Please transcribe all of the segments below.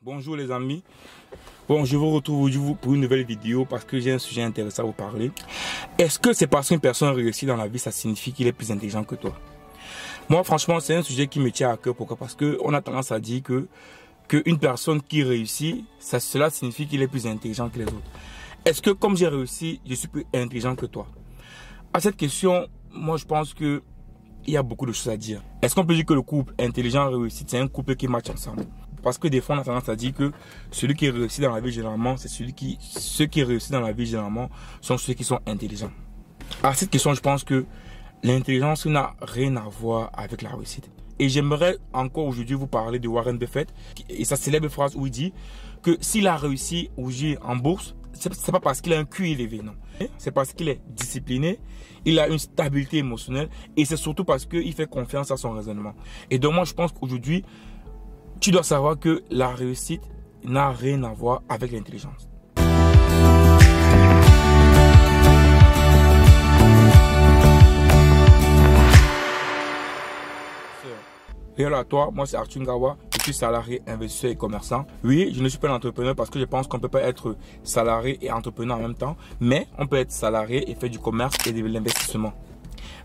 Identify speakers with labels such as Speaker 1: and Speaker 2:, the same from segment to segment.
Speaker 1: Bonjour les amis. Bon, je vous retrouve aujourd'hui pour une nouvelle vidéo parce que j'ai un sujet intéressant à vous parler. Est-ce que c'est parce qu'une personne réussit dans la vie, ça signifie qu'il est plus intelligent que toi? Moi, franchement, c'est un sujet qui me tient à cœur. Pourquoi? Parce qu'on a tendance à dire qu'une personne qui réussit, cela signifie qu'il est plus intelligent que les autres. Est-ce que comme j'ai réussi, je suis plus intelligent que toi? À cette question, moi, je pense qu'il y a beaucoup de choses à dire. Est-ce qu'on peut dire que le couple intelligent réussi, c'est un couple qui match ensemble? Parce que des fois, on a tendance à dire que celui qui réussit dans la vie, généralement, c'est ceux qui réussissent dans la vie, généralement, sont ceux qui sont intelligents. À cette question, je pense que l'intelligence n'a rien à voir avec la réussite. Et j'aimerais encore aujourd'hui vous parler de Warren Buffett et sa célèbre phrase où il dit que s'il a réussi aujourd'hui en bourse, c'est pas parce qu'il a un QI élevé, non. C'est parce qu'il est discipliné, il a une stabilité émotionnelle et c'est surtout parce qu'il fait confiance à son raisonnement. Et donc moi, je pense qu'aujourd'hui, tu dois savoir que la réussite n'a rien à voir avec l'intelligence. Hello à toi, moi c'est Arthur Ngawa, je suis salarié, investisseur et commerçant. Oui, je ne suis pas un entrepreneur parce que je pense qu'on ne peut pas être salarié et entrepreneur en même temps, mais on peut être salarié et faire du commerce et de l'investissement.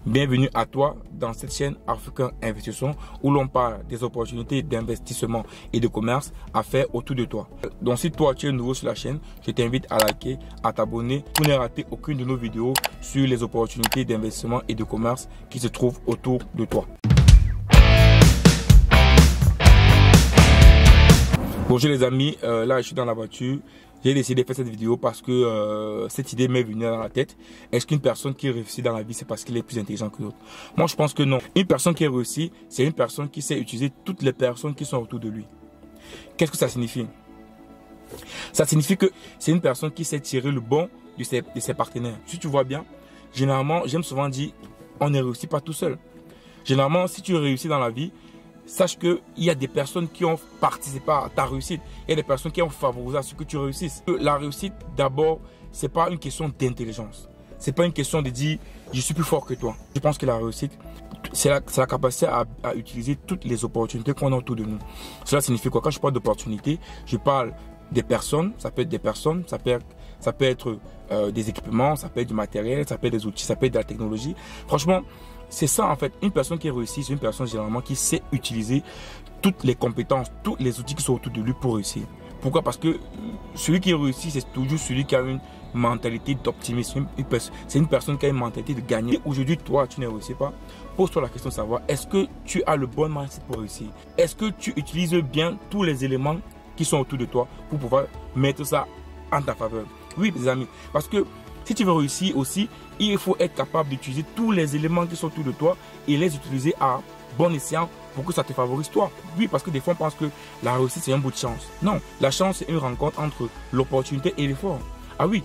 Speaker 1: Bienvenue à toi dans cette chaîne Africain Investissement où l'on parle des opportunités d'investissement et de commerce à faire autour de toi. Donc si toi tu es nouveau sur la chaîne, je t'invite à liker, à t'abonner pour ne rater aucune de nos vidéos sur les opportunités d'investissement et de commerce qui se trouvent autour de toi. Bonjour les amis, là je suis dans la voiture. J'ai décidé de faire cette vidéo parce que cette idée m'est venue dans la tête. Est-ce qu'une personne qui réussit dans la vie, c'est parce qu'il est plus intelligent que l'autre? Moi, je pense que non. Une personne qui réussit, c'est une personne qui sait utiliser toutes les personnes qui sont autour de lui. Qu'est-ce que ça signifie? Ça signifie que c'est une personne qui sait tirer le bon de ses partenaires. Si tu vois bien, généralement, j'aime souvent dire, on ne réussit pas tout seul. Généralement, si tu réussis dans la vie, sache qu'il y a des personnes qui ont participé à ta réussite. Il y a des personnes qui ont favorisé à ce que tu réussisses. La réussite, d'abord, ce n'est pas une question d'intelligence. Ce n'est pas une question de dire « je suis plus fort que toi ». Je pense que la réussite, c'est la capacité à utiliser toutes les opportunités qu'on a autour de nous. Cela signifie quoi? Quand je parle d'opportunités, je parle des personnes. Ça peut être des personnes, ça peut être des équipements, ça peut être du matériel, ça peut être des outils, ça peut être de la technologie. Franchement, c'est ça en fait. Une personne qui réussit, c'est une personne généralement qui sait utiliser toutes les compétences, tous les outils qui sont autour de lui pour réussir. Pourquoi? Parce que celui qui réussit, c'est toujours celui qui a une mentalité d'optimisme. C'est une personne qui a une mentalité de gagner. Aujourd'hui, toi, tu ne réussis pas. Pose-toi la question de savoir, est-ce que tu as le bon mindset pour réussir? Est-ce que tu utilises bien tous les éléments qui sont autour de toi pour pouvoir mettre ça en ta faveur? Oui, mes amis, parce que si tu veux réussir aussi, il faut être capable d'utiliser tous les éléments qui sont autour de toi et les utiliser à bon escient pour que ça te favorise toi. Oui, parce que des fois on pense que la réussite c'est un bout de chance. Non, la chance c'est une rencontre entre l'opportunité et l'effort. Ah oui,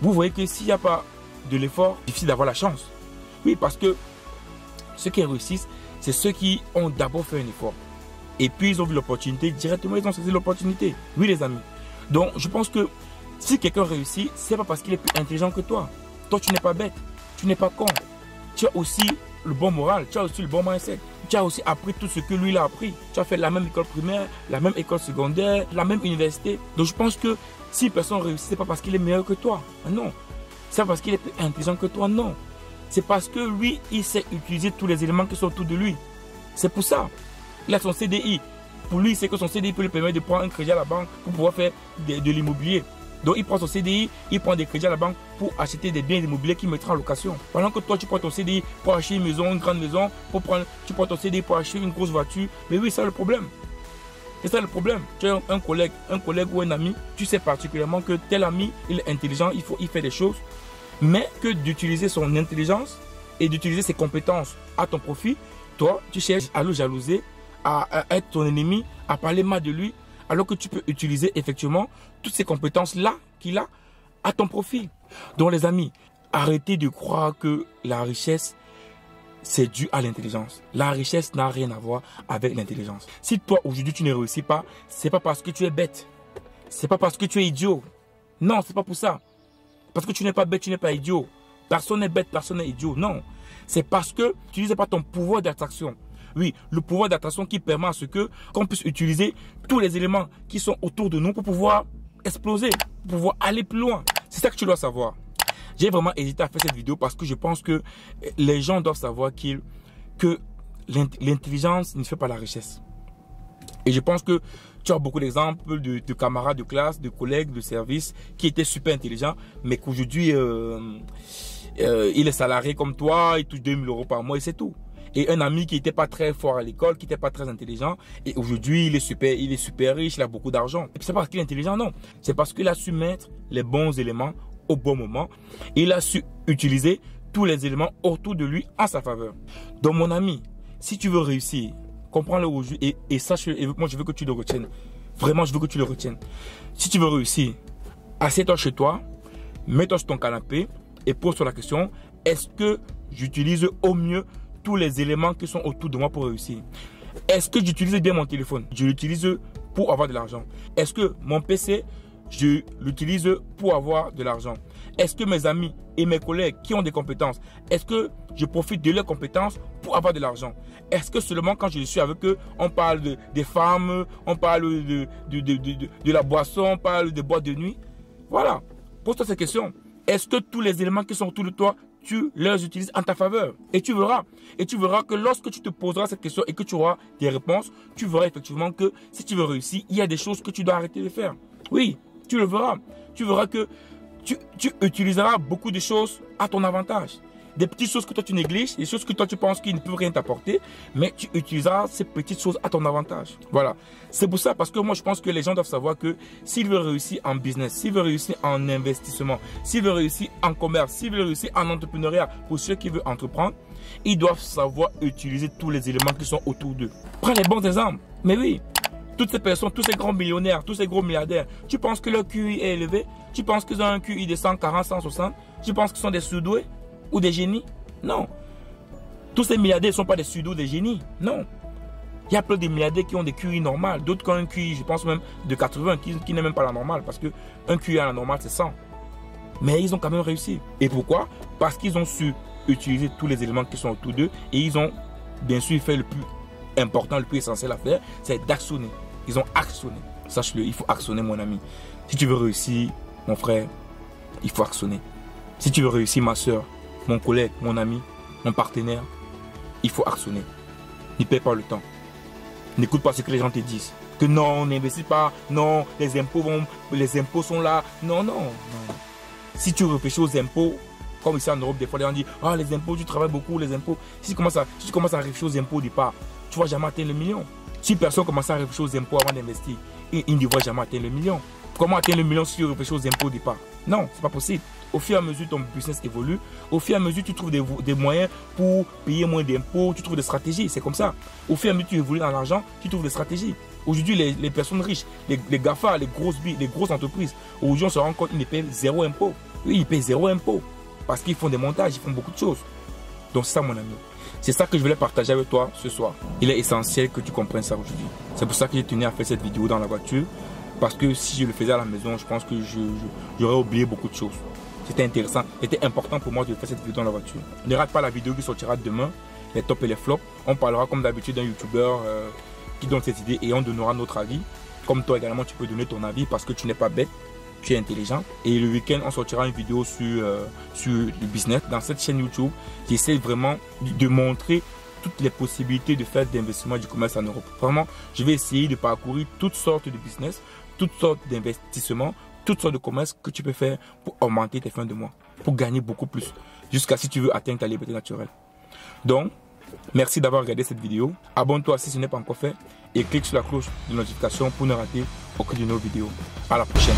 Speaker 1: vous voyez que s'il n'y a pas de l'effort, c'est difficile d'avoir la chance. Oui, parce que ceux qui réussissent, c'est ceux qui ont d'abord fait un effort. Et puis ils ont vu l'opportunité, directement ils ont saisi l'opportunité. Oui les amis. Donc je pense que si quelqu'un réussit, c'est pas parce qu'il est plus intelligent que toi. Toi, tu n'es pas bête, tu n'es pas con. Tu as aussi le bon moral, tu as aussi le bon mindset. Tu as aussi appris tout ce que lui il a appris. Tu as fait la même école primaire, la même école secondaire, la même université. Donc je pense que si une personne réussit, c'est pas parce qu'il est meilleur que toi. Non. C'est pas parce qu'il est plus intelligent que toi, non. C'est parce que lui, il sait utiliser tous les éléments qui sont autour de lui. C'est pour ça. Il a son CDI. Pour lui, c'est que son CDI peut lui permettre de prendre un crédit à la banque pour pouvoir faire de l'immobilier. Donc, il prend son CDI, il prend des crédits à la banque pour acheter des biens immobiliers qu'il mettra en location. Pendant que toi, tu prends ton CDI pour acheter une maison, une grande maison, tu prends ton CDI pour acheter une grosse voiture. Mais oui, c'est ça le problème. C'est ça le problème. Tu as un collègue ou un ami, tu sais particulièrement que tel ami, il est intelligent, il fait des choses. Mais que d'utiliser son intelligence et d'utiliser ses compétences à ton profit, toi, tu cherches à le jalouser, à être ton ennemi, à parler mal de lui, alors que tu peux utiliser effectivement toutes ces compétences-là qu'il a à ton profit. Donc les amis, arrêtez de croire que la richesse, c'est dû à l'intelligence. La richesse n'a rien à voir avec l'intelligence. Si toi, aujourd'hui, tu ne réussis pas, c'est pas parce que tu es bête. C'est pas parce que tu es idiot. Non, c'est pas pour ça. Parce que tu n'es pas bête, tu n'es pas idiot. Personne n'est bête, personne n'est idiot. Non. C'est parce que tu n'utilises pas ton pouvoir d'attraction. Oui, le pouvoir d'attraction qui permet à ce qu'on puisse utiliser tous les éléments qui sont autour de nous pour pouvoir exploser, pour pouvoir aller plus loin. C'est ça que tu dois savoir. J'ai vraiment hésité à faire cette vidéo parce que je pense que les gens doivent savoir que l'intelligence ne fait pas la richesse. Et je pense que tu as beaucoup d'exemples de camarades de classe, de collègues de service qui étaient super intelligents, mais qu'aujourd'hui, il est salarié comme toi, il touche 2000 € par mois et c'est tout. Et un ami qui n'était pas très fort à l'école, qui n'était pas très intelligent, et aujourd'hui, il est super riche, il a beaucoup d'argent. Et c'est pas parce qu'il est intelligent, non. C'est parce qu'il a su mettre les bons éléments au bon moment. Et il a su utiliser tous les éléments autour de lui en sa faveur. Donc, mon ami, si tu veux réussir, comprends-le aujourd'hui et sache, et moi, je veux que tu le retiennes. Vraiment, je veux que tu le retiennes. Si tu veux réussir, assieds-toi chez toi, mets-toi sur ton canapé et pose-toi la question, est-ce que j'utilise au mieux tous les éléments qui sont autour de moi pour réussir? Est-ce que j'utilise bien mon téléphone? Je l'utilise pour avoir de l'argent. Est-ce que mon PC, je l'utilise pour avoir de l'argent? Est-ce que mes amis et mes collègues qui ont des compétences, est-ce que je profite de leurs compétences pour avoir de l'argent? Est-ce que seulement quand je suis avec eux, on parle des femmes, on parle de la boisson, on parle des boîtes de nuit? Voilà. Pose-toi cette question. Est-ce que tous les éléments qui sont autour de toi, tu les utilises en ta faveur? Et tu verras que lorsque tu te poseras cette question et que tu auras des réponses, tu verras effectivement que si tu veux réussir, il y a des choses que tu dois arrêter de faire. Oui, tu le verras. Tu verras que tu utiliseras beaucoup de choses à ton avantage. Des petites choses que toi tu négliges, des choses que toi tu penses qu'ils ne peuvent rien t'apporter, mais tu utiliseras ces petites choses à ton avantage. Voilà. C'est pour ça, parce que moi je pense que les gens doivent savoir que s'ils veulent réussir en business, s'ils veulent réussir en investissement, s'ils veulent réussir en commerce, s'ils veulent réussir en entrepreneuriat, pour ceux qui veulent entreprendre, ils doivent savoir utiliser tous les éléments qui sont autour d'eux. Prends les bons exemples. Mais oui, toutes ces personnes, tous ces grands millionnaires, tous ces gros milliardaires, tu penses que leur QI est élevé? Tu penses qu'ils ont un QI de 140, 160? Tu penses qu'ils sont des surdoués ou des génies? Non. Tous ces milliardaires ne sont pas des surdoués, des génies. Non. Il y a plein de milliardaires qui ont des QI normales, d'autres qui ont un QI, je pense même, de 80, qui n'est même pas la normale, parce qu'un QI à la normale, c'est 100. Mais ils ont quand même réussi. Et pourquoi? Parce qu'ils ont su utiliser tous les éléments qui sont autour d'eux et ils ont, bien sûr, fait le plus important, le plus essentiel à faire, c'est d'actionner. Ils ont actionné. Sache-le, il faut actionner, mon ami. Si tu veux réussir, mon frère, il faut actionner. Si tu veux réussir, ma soeur, mon collègue, mon ami, mon partenaire, il faut actionner. Ne perds pas le temps. N'écoute pas ce que les gens te disent. Que non, on n'investit pas. Non, les impôts sont là. Non, non, non. Si tu réfléchis aux impôts, comme ici en Europe, des fois les gens disent, ah, les impôts, tu travailles beaucoup, les impôts. Si tu commences à réfléchir aux impôts au départ, tu ne vas jamais atteindre le million. Si personne commence à réfléchir aux impôts avant d'investir, il ne va jamais atteindre le million. Comment atteindre le million si tu réfléchis aux impôts au départ? Non, ce n'est pas possible. Au fur et à mesure, ton business évolue. Au fur et à mesure, tu trouves des moyens pour payer moins d'impôts. Tu trouves des stratégies. C'est comme ça. Au fur et à mesure, tu évolues dans l'argent, tu trouves des stratégies. Aujourd'hui, les personnes riches, les GAFA, les grosses entreprises, aujourd'hui, on se rend compte qu'ils ne payent zéro impôt. Oui, ils payent zéro impôt. Parce qu'ils font des montages, ils font beaucoup de choses. Donc, c'est ça, mon ami. C'est ça que je voulais partager avec toi ce soir. Il est essentiel que tu comprennes ça aujourd'hui. C'est pour ça que j'ai tenu à faire cette vidéo dans la voiture. Parce que si je le faisais à la maison, je pense que j'aurais oublié beaucoup de choses. C'était intéressant, c'était important pour moi de faire cette vidéo dans la voiture. Ne rate pas la vidéo qui sortira demain, les tops et les flops. On parlera comme d'habitude d'un youtubeur qui donne cette idée et on donnera notre avis. Comme toi également, tu peux donner ton avis parce que tu n'es pas bête, tu es intelligent. Et le week-end, on sortira une vidéo sur le business. Dans cette chaîne YouTube, j'essaie vraiment de montrer toutes les possibilités de faire d'investissement du commerce en Europe. Vraiment, je vais essayer de parcourir toutes sortes de business, toutes sortes d'investissements, toutes sortes de commerces que tu peux faire pour augmenter tes fins de mois, pour gagner beaucoup plus, jusqu'à si tu veux atteindre ta liberté naturelle. Donc, merci d'avoir regardé cette vidéo. Abonne-toi si ce n'est pas encore fait et clique sur la cloche de notification pour ne rater aucune de nos vidéos. À la prochaine.